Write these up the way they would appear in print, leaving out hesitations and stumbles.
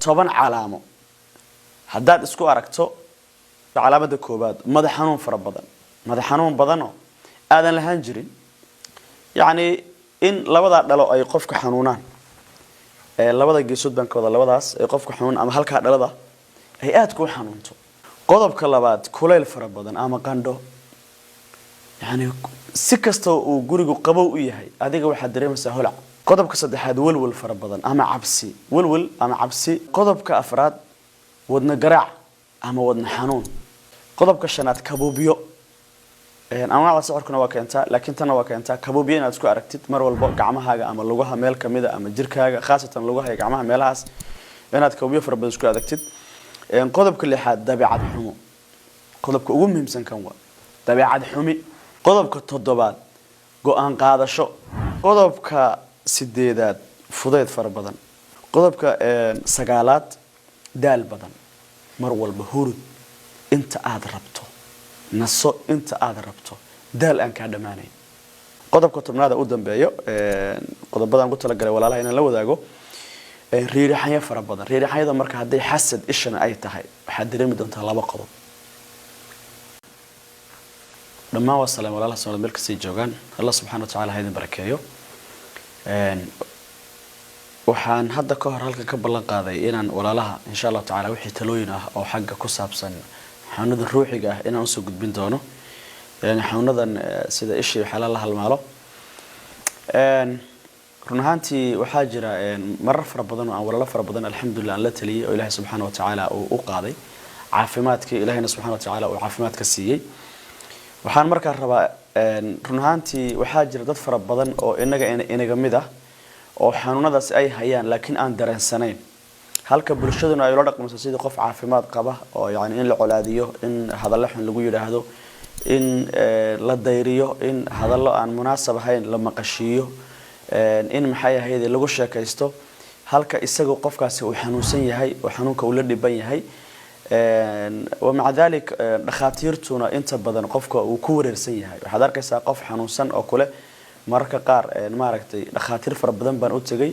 toban calaamo haddaad isku aragto calaamada koobaad madax xanuun fara badan madax xanuun badanoo aadan lahaan jirin yacni in labada dhalo ay qofka xanuunaan labada geesood baan ka wada labadaas ay qofka xanuun ama halka dhalada ay aad ku xanuunto qodobka labaad kuleyl fara badan ama qandho yani si kasta uu gurigu qabow u yahay adiga waxa dareemaysaa holac qodobka saddexaad walwal fara badan ama cabsi walwal ama cabsi qodobka afraad wadna garaac ama wadna xanuun qodobka shanaad kabuubiyo anwaacda socodkuna waa keentaa laakiin tan waa keentaa kabuubiyo inaad isku aragtid mar walba gacmahaaga ama lugaha meel kamida ama jirkaaga khaasatan lugaha iyo gacmaha meelahaas inaad kabuubiyo fara badan isku aragtid qodobka lixaad dabeecad xumo qodobka ugu muhiimsan kan waa dabeecad xumi qodobka toddobaad go'aan qaadasho qodobka sideedaad fudeed fara badan qodobka sagaalaad daal badan mar walba hurud inta aad rabto naso inta aad rabto daal aan ka dhamaanay qodobka tobnaad u dambeeyo qodobadan ku tala galay walaalaha inaan la wadaago riirixaya fara badan riirixayada marka haday xasad ishana ay tahay waxa dareemi doontaa laba qodob dhammaan waa salaam walaalaha soo meel kasii joogan Allah subhanahu wa ta'ala ha idin barakeeyo waxaan hadda ka hor halka ka ballan qaaday inaan walaalaha insha Allah ta'ala wixii talooyin ah oo xagga ku saabsan xanuunada ruuxiga ah inaan soo gudbin doono xanuunadan sida ishii xalal la halmaalo run ahaantii waxaa jira marar fara badan oo walaalo fara badan alxamdulillah la taliyay oo Ilaahay subhanahu wa ta'ala uu qaaday caafimaadka Ilaahayna subhanahu wa ta'ala uu caafimaadka siiyay waxaan markaa rabaa run ahaantii waxaa jira dad fara badan oo inaga mid ah oo xanuunadaas ay hayaan laakiin aan dareensanayn halka bulshaduna ay la dhaqmayso sidii qof caafimaad qaba oo yaani in la colaadiyo in hadallo xun lagu yiraahdo in la dayriyo in hadallo aan munaasab ahayn la maqashiyo in maxay ahayd lagu sheekaysto halka isagu qofkaasi uu xanuunsan yahay oo xanuunka uu la dhiban yahay ومع ذلك dhakhaatiirtuna inta badan qofka uu ku wareersan yahay waxaad arkaysaa qof xanuunsan oo kale marka qaar maaragtay dhakhaatiir fara badan baan u tagay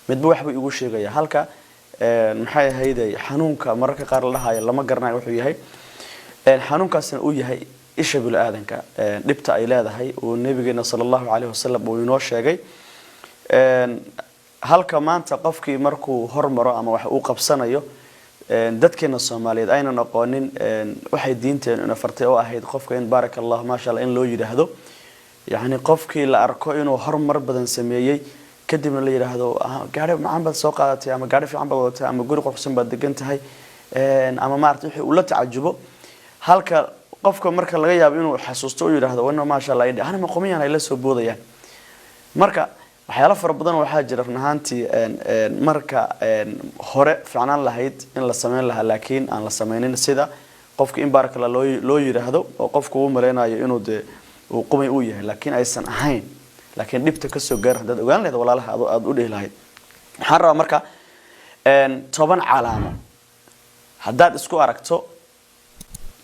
midba wax buu igu sheegaya halka maxay ahayd xanuunka marka qaar la hayo lama garanayo wuxuu yahay xanuunkaasna uu yahay isha bil aadanka dhibta ay leedahay oo nabigeena sallallahu alayhi wasallam uu inoo sheegay halka maanta qofkii markuu hormaro ama wax uu qabsanayo dadkeena Soomaaliyeed ayna aqoonin waxay diinteena fartay oo ahayd qofka in barakallahu ma sha Allah in loo yiraahdo yaani qofkii la arko inuu hormar badan sameeyay kadibna la yiraahdo gaari macaan bad soo qaadatay ama gaari fiican bad wadatay ama guri qofsan bad degan tahay ama maartay wixii uu la tacajubo halka qofka marka laga yaabo inuu xasuusto oo yiraahdo wana ma sha Allah ana ma qomiyaan ay la soo boodayaan marka waxyaalo fara badan waxa jira runaantii marka hore fiicnaan lahayd in la sameyn lahaa laakiin aan la sameynin sida qofka in barakala loo yiraahdo oo qofku uu mareenayo inuu uu qumay uu yahay laakiin aysan ahayn laakiin dhibta ka soo gaar dad ogaan leeyahay walaalaha aad u dheelahayd waxaan rabaa marka 10 calaamo haddaad isku aragto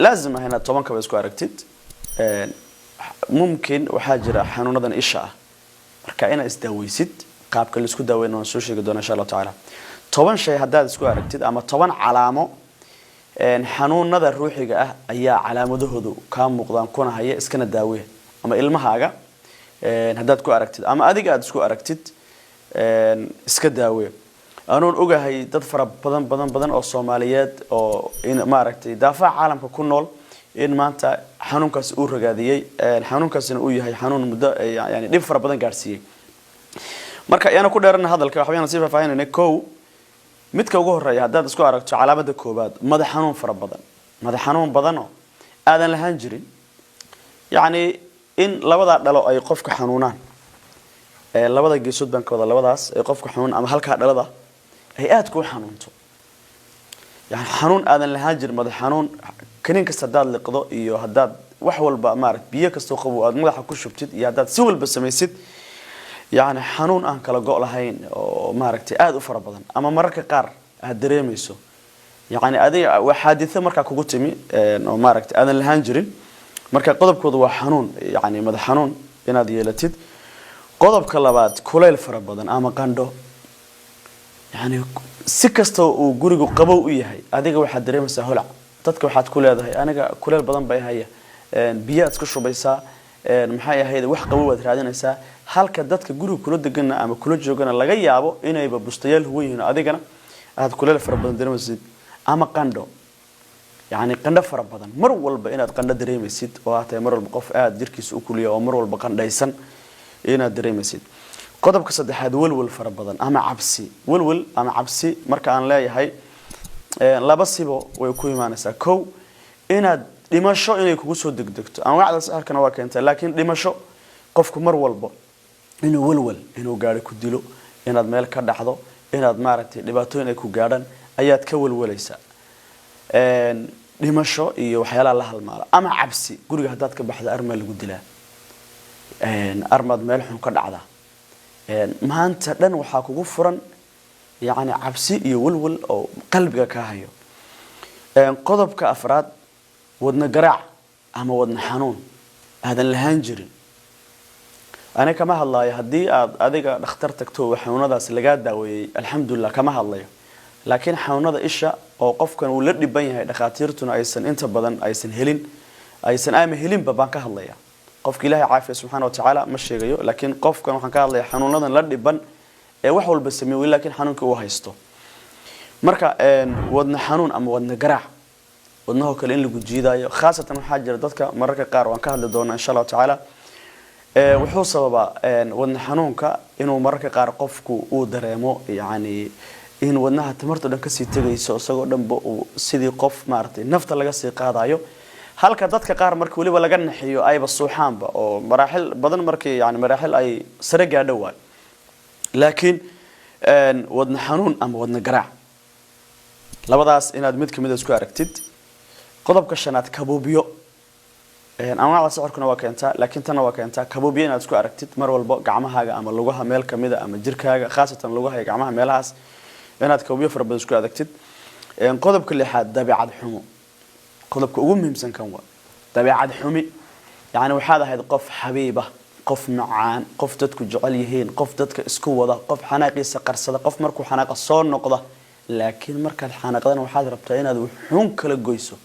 لازم هنا 10 ka isku aragtid mumkin waxa jira xanuunadan isha ah marka ina isdaawaysid qaabka la isku daaweyno soo sheegi doona insha Allah ta'ala 10 shay hadaad isku aragtid ama 10 calaamo xanuunada ruuxiga ah ayaa calaamadahoodu ka muuqdaan kuna haya iskana daawee ama ilmahaaga hadaad ku aragtid ama adiga aad isku aragtid iska daawee aanoo ogahay dad fara badan oo Soomaaliyeed oo in ma aragtay daafaca caalamka ku nool in maanta xanuunkaas uu ragaadiyay xanuunkaasina uu yahay xanuun muddo yaani dhib fara badan gaarsiiyay marka ayana ku dheerana hadalka waxaan si faafaynay koow midka ugu horeeya hadaad isku aragto calaamada koobaad madax xanuun badan oo aadan lahaan jirin yaani in labada dhalo ay qofka xanuunaan labada geesood baan ka wada labadaas ay qofka xanuun ama halka dhalada ay aad ku xanuunto yaani xanuun aadan lahaan jirin madax xanuun kaniin kasta hadaad liqdo iyo hadaad wax walba maarag biyo kasto qabo aad madaxa ku shubtid iyo hadaad si walba samaysid yaani xanuun aan kala go' lahayn oo maaragtay aad u fara badan ama mararka qaar aad dareemayso yaani adiga wax xaadithad marka kugu timi oo maaragtay aadan lahaan jirin marka qodobkoodu waa xanuun yaani madax xanuun inaad yeelatid qodobka labaad kuleyl fara badan ama qandho yaani si kasta oo gurigu qabow u yahay adiga waxaad dareemaysaa holac dadka waxaad ku leedahay aniga kuleel badan bay haya biyaad isku shubaysaa maxay ahayd wax qabow waad raadinaysaa halka dadka guriga kula degan ama kula joogana laga yaabo inayba bustayaal huwiin adigana aad kuleel fara badan dareemaysid ama qandho يعني قندة فرا بدن مر والب إن قندة دريمسيد وهذا مر البقف قاعد يركز أكلية ومر والبقندة يسن إن دريمسيد قدب كسد حد ول فرا بدن أما عبسي ول أما عبسي مرك أن لا يهاي لا بس يبغى ويكون معنا سكو إن دمشق إنه يكون سود دكتور أنا واحد سأل كنا واكنت لكن دمشق قفكم مر والب إنه ول إنه قاعد يكدلو إن المال كده حظه إن المعركة لبعتوا إنه يكون قاعدن أيات كول وليس dhimasho iyo waxyaalaha la halmaala ama cabsi guriga hadaad ka baxdo arma lagu dilaa armad meel xun ka dhacda maanta dhan waxa kugu furan yaani cabsi iyo walwal oo qalbiga ka hayo qodobka afraad wadna garaac ama wadna xanuun aadan lahaan jirin ana kama hadlayo hadii aad adiga dhakhtar tagto xanuunadaas laga daaweeyay alxamdulillah kama hadlayo laakiin xanuunada isha oo qofkan uu la dhiban yahay dhaqaatiirtuna aysan inta badan aysan helin ama helin baan ka hadlaya qofka Ilaahay caafiyo subhanahu wa ta'ala ma sheegayo laakiin qofkan waxaan ka hadlaya xanuunadan la dhiban ee wax walba sameeyo laakiin xanuunka uu haysto marka wadna xanuun ama wadna garaac wadnaha kale in lagu jiidayo khaasatan waxa jira dadka mararka qaar waan ka hadli doonaa insha Allah ta'ala wuxuu sababa wadna xanuunka inuu mararka qaar qofku uu dareemo yaani in wadnaha tamarto dhan ka sii tagayso isagoo dhanba sidii qof maartay nafta laga sii qaadayo halka dadka qaar markii waliba laga naxiyo ayba suuxaanba oo maraaxil badan markii yaani maraaxil ay sare gaadho waay laakiin wadna xanuun ama wadna garaac labadaas inaad mid kamid isku aragtid qodobka shanaad kabubiyo anwaacda saxarkuna waa keentaa laakiin tan waa keentaa kabubiyo inaad isku aragtid mar walba gacmahaaga ama lugaha meel kamid ama jirkaaga khaasatan lugaha iyo gacmaha meelahaas inaad kabubiyo fara badan isku aragtid qodobka lixaad dabeecad xumo qodobka ugu muhiimsan kan waa dabeecad xumi yaani waxaad ahayd qof xabiiba qof macaan qof dadku jecel yihiin qof dadka isku wada qof xanaaqiisa qarsada qof markuu xanaaqa soo noqda laakiin markaad xanaaqdan waxaad rabtaa inaad xun kala goyso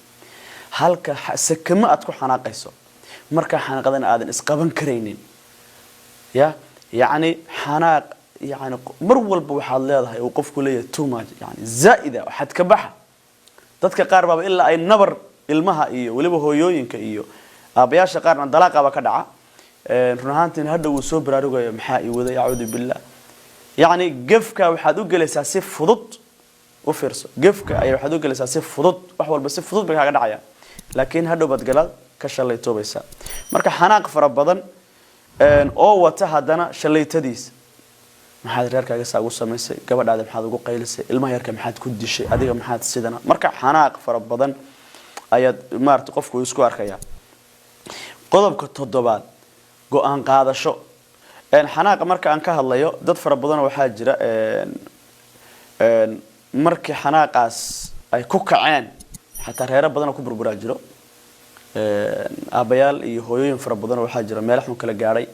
halka sakama aad ku xanaaqayso marka xanaaqdan aadan isqaban kareynin yaani xanaaq يعني مر والبو waxaad leedahay oo qofku leeyahay too much yani zaida waxad ka baxa dadka qaar baba ilaa ay nabar ilmaha iyo waliba hooyooyinka iyo aabayaasha qaarna dalaaqaba ka dhaca run ahaantiin hadda uu soo baraarugayo maxaa ii wada yacuudu billah yani gafka waxaad u galaysaa si fudud u fiirso gafka ay waxaad u galaysaa si fudud wax walba si fudud bay kaaga dhacaya laakiin hadda bad galad ka shalay toobaysa marka xanaaq fara badan oo wata hadana shalaytadiis maxaad reerkaaga saagu samaysay gabadhaada maxaad ugu qaylisay ilmaha yarka maxaad ku dishay adiga maxaad sidana marka xanaaq fara badan ayaad maarta qofku isku arkaya qodobka toddobaad go'aan qaadasho xanaaq marka aan ka hadlayo dad fara badan waxa jira markii xanaaqaas ay ku kaceen xataa reer badan ku burburaa jiro aabayaal iyo hooyooyin fara badan waxa jira meel xun kala gaaray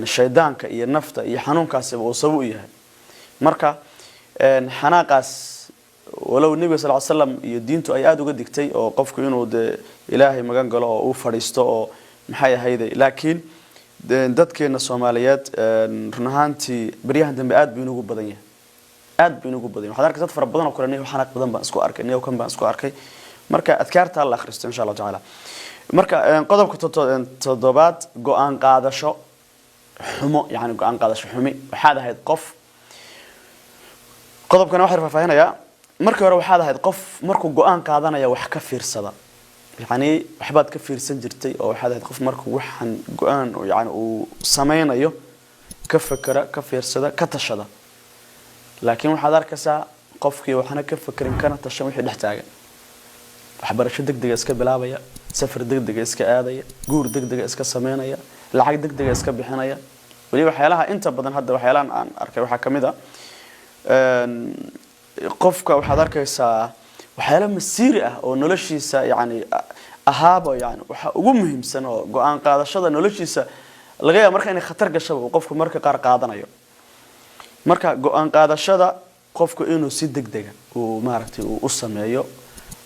shaydaanka iyo nafta iyo xanuunkaas uu sabab u yahay marka xanaaqaas walow nabi sallallahu alayhi wasallam iyo diintu ay aad uga digtay oo qofku inuu ilaahay magan galo oo uu fariisto oo maxay ahayd laakiin dadkeena Soomaaliyeed run ahaantii bariyahan dambe aad buu ugu badan yahay waxaad arkay dad fara badan oo kale xanaaq badan baan isku arkay kan baan isku arkay marka adkaarta la akhristo insha Allah ta'ala marka qodobka toddobaad go'aan qaadasho xumo yani go'aan qaadasho xumi waxaad ahayd qof qodobkana waxa faahfaahinaya markii hore waxaad ahayd qof markuu go'aan qaadanaya wax ka fiirsada yani waxbaad ka fiirsan jirtay oo waxaad ahayd qof markuu waxan go'aan yani uu sameynayo ka fakara ka fiirsada ka tashada laakiin waxaad arkaysaa qofkii waxana ka fakirin kana tashan wixii dhex taagan waxbarasho degdeg iska bilaabaya safar degdeg iska aadaya guur degdeg iska sameynaya lacag degdeg iska bixinaya wali waxyaalaha inta badan hadda waxyaalahan aan arkay waxa kamid ah qofka waxaad arkaysaa waxyaalo masiiri ah oo noloshiisa yani ahaabo yani waxa ugu muhiimsan oo go'aan qaadashada noloshiisa laga yaabo marka inay khatar gasho qofku marka qaar qaadanayo marka go'aan qaadashada qofku inuu si degdega uu maaragtay uu u sameeyo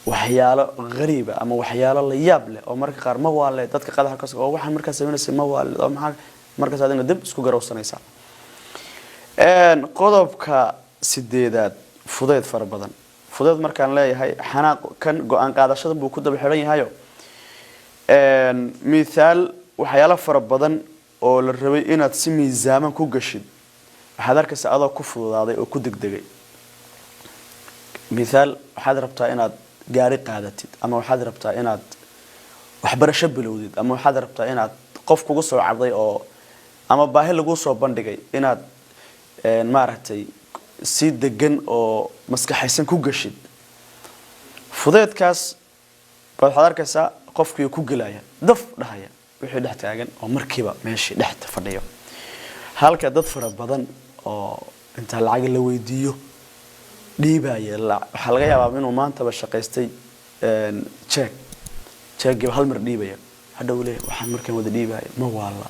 waxyaalo qariiba ama waxyaalo la yaab leh oo marka qaar ma waale dadka qadaha ka soo waxaan markaa sameynaysa ma waale oo maxaa markaas aad dib isku garowsanaysa qodobka sideedaad fudeed fara badan fudeed markaan leeyahay xanaaq kan go'aan qaadashada buu ku daba xiran yahayo misaal waxyaalo fara badan oo la rabay inaad si miisaaman ku gashid waxaad arkaysaa adoo ku fududaaday oo ku degdegay misaal waxaad rabtaa inaad gaari qaadatid ama waxaad rabtaa inaad waxbarasho bilowdid ama waxaad rabtaa inaad qof kugu soo cabday oo ama baahi lagu soo bandhigay inaad maaragtay si degan oo maskaxaysan ku gashid fudeedkaas waxaad arkaysaa qofkii ku galaya daf dhahaya wixii dhex taagan oo markiiba meeshii dhexda fadhiyo halka dad fara badan oo inta lacag la weydiiyo dhiibaya waxa laga yaabaa inuu maanta ba shaqaystay check hal mar dhiibaya hadhow leeyahay waxaan markaan wada dhiibaya ma waala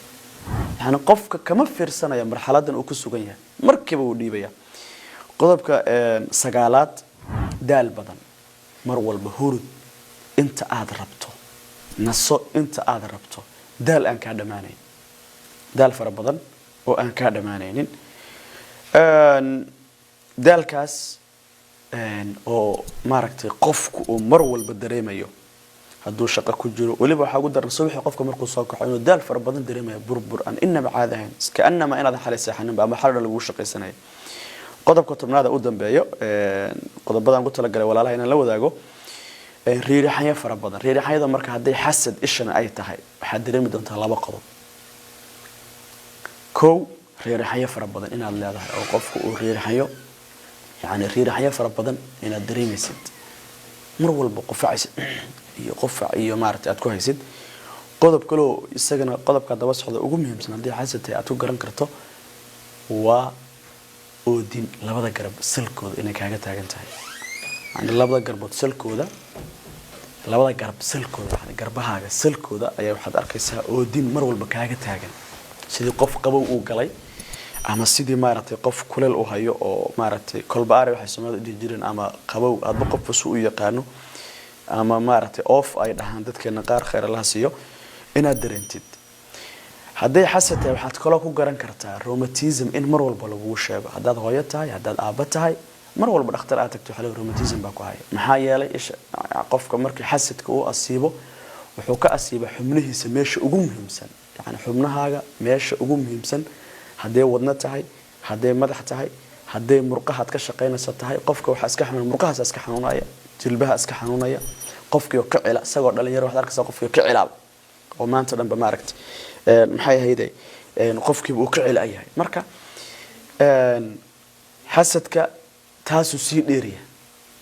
yani qofka kama fiirsanaya marxaladan uu ku sugan yahay markiiba uu dhiibaya qodobka sagaalaad daal badan mar walba hurud inta aad rabto naso inta aad rabto daal aan ka dhamaanayn daal fara badan oo aan ka dhamaanaynin daalkaas oo maaragtay qofku uu mar walba dareemayo hadduu shaqo ku jiro waliba waxa ugu daran subaxii qofka markuu soo kaco inuu daal fara badan dareemayo burbur aan inaba caadahayn iska annama inaad xalay seexanin ama xalay lagu shaqeysanayo qodobka tobnaad u dambeeyo qodobadan ku tala galay walaalaha inaan la wadaago riiraxaya fara badan riiraxayada marka haday xasad ishana ay tahay waxa dareemi doontaa laba qodob kow riiraxaya fara badan inaad leedahay oo qofku uu riiraxayo يعني رير حياة فربضن إن الدريم يسد مر والبقفة iyo qof iyo maartay aad ku haysid qodob kale oo isagana qodobka daba socda ugu muhiimsan hadii xasatay aad ku garan karto waa oodin labada garab salkooda inay kaaga taagan tahay yani labada garbood salkooda yani garbahaaga salkooda ayaa waxaad arkaysaa oodin mar walba kaaga taagan sidii qof qabow uu galay ama sidii maartay qof kuleel u hayo oo maartay kolbaare waxay Soomaalidu jireen ama qabow aad qof u yaqaano ama maartay off ay dhahaan dadkeena qaar khayr Allah siiyo inaad dareentid haday xasatay waxaad kala ku garan kartaa rheumatism in mar walba lagu sheego hadaad hooyo tahay hadaad aaba tahay mar walba dhakhtar aad tagto xalay rheumatism baa ku haya maxaa yeelay qofka markii xasadka uu asiibo wuxuu ka asiiba xubnihiisa meesha ugu muhiimsan yani xubnahaaga meesha ugu muhiimsan haday wadna tahay haday madax tahay haday murqaha ka shaqeynaysa tahay qofka waxa iska xanuun murqaha iska xanuunaya jilbaha iska xanuunaya qofkii oo ka cila isagoo dhalinyaro wax arkaysa qofkii ka cilaab oo maanta dhanba ma aragtay maxay hayday qofkii uu ka cila yahay marka xasadka taasu sii dheeriya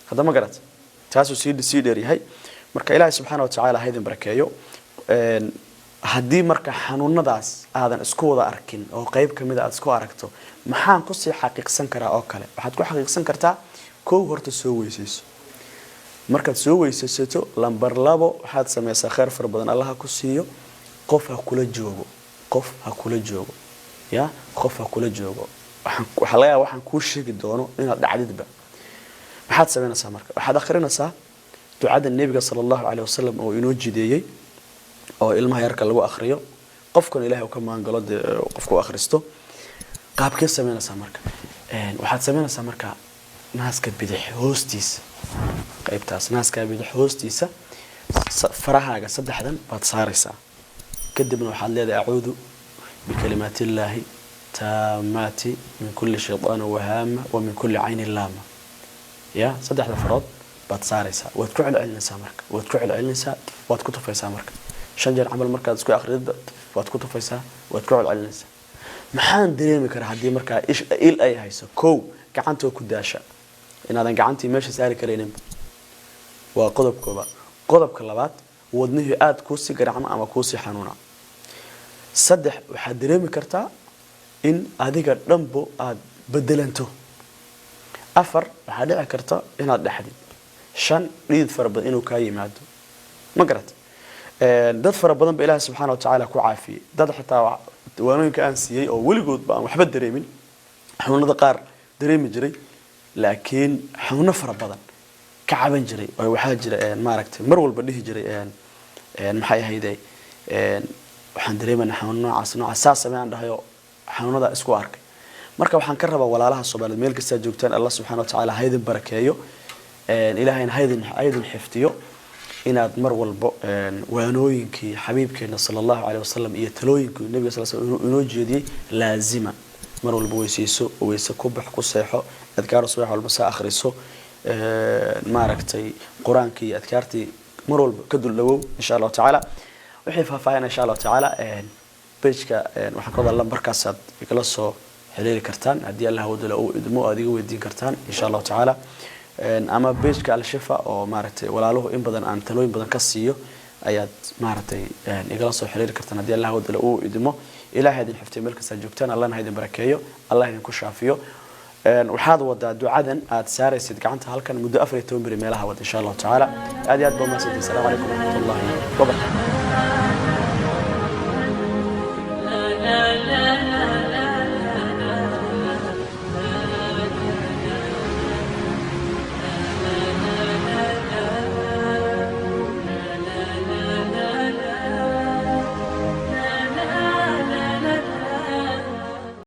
hada ma garat taasu sii dheeriyahay marka Ilaahay subhanahu wa ta'ala haydin barakeeyo haddii marka xanuunadaas aadan isku wada arkin oo qayb kamid ah aad isku aragto maxaan ku sii xaqiiqsan karaa oo kale waxaad ku xaqiiqsan kartaa koow horta soo weysayso markaad soo weysaysato lambar 2 waxaad sameeysaa khayr far badan Allah ku siiyo qof ha kula joogo ya qof ha kula joogo waxa la yaabaa waxaan ku sheegi doono inaad dhacdidba waxaad sameynaysaa marka waxaad akhrinaysaa ducada nabiga sallallahu alayhi wasallam oo inoo jideeyay oo ilmaha yarka lagu akhriyo qofkan Ilaahay uu ka maangalo qofku akhristo qaabkee sameynaysaa marka waxaad sameynaysaa marka naaska bidix hoostiisa qaybtaas naaska bidix hoostiisa farahaaga saddexdan baad saaraysaa kadibna waxaad leedahay a'uudu bikalimaati Illaahi taamati min kulli shaytaan wahama wa min kulli aynin laama ya saddexda farood baad saaraysaa waad ku celcelinaysaa marka waad ku tufaysaa marka shanjeer amal markaad isku akhrido waad ku tufaysaa waad ku celcelinaysaa maxaan dareemi karaa hadii marka il ay hayso koow gacanta ku daasha inaadan gacantii meesha saari kareenin waa qodobka labaad wadnihii aad ku si garacmo ama ku si xanuuna saddex waxa dareemi kartaa in adiga dhanbo aad bedelanto afar waxa dhici karta inaad dhaxdid shan dhiid farbadan inuu ka yimaado ma garat dad fara badan ba Ilaahay subhanahu wa ta'ala ku caafiyay dad xitaa waanooyinka aan siiyay oo waligood baan waxba dareemin xanuunada qaar dareemi jiray laakiin xanuuno fara badan ka caban jiray oo waxaa jira maaragtay mar walba dhihi jiray maxay ahaydee waxaan dareemanaa xanuun noocaas saas sameeyaan dhahayo xanuunada isku arkay marka waxaan ka rabaa walaalaha Soomaaliyeed meel kasta joogtaan Allah subhanahu wa ta'ala ha idin barakeeyo ilaahayna ha idin xifdiyo inaad mar walba waanooyinkii xabiibkeena sallallahu alayhi wasallam iyo talooyinkii nabiga sallallahu alayhi wasallam inoo jeediyay laazima mar walba weyse ku bax ku seexo adkaar subax walba saa akhriso maaragtay quraanka iyo adkaartii mar walba ka duldawow insha Allah ta'ala wixii faahfaahin insha Allah ta'ala page-ka waxaan ka wada lambarkaas aad igala soo xiriiri kartaan hadii Allah wadala uu idmo adiga weydiin kartaan insha Allah ta'ala ama page-ka al-shifa oo maaragtay walaaluhu in badan aan talooyin badan ka siiyo ayaad maaragtay igala soo xiriiri kartaan hadii Allah wadala uu idmo ilaahay idin xiftiyo meel kasta joogtaan Allahna ha idin barakeeyo Allah idin ku shaafiyo waxaad wadaa ducadan aad saaraysid gacanta halkan muddo 14 bari meelaha wad insha Allah ta'ala aad iyo aad baa mahadsantihiin. Assalaamu alaykum wa rahmatullahi wa barakatuh.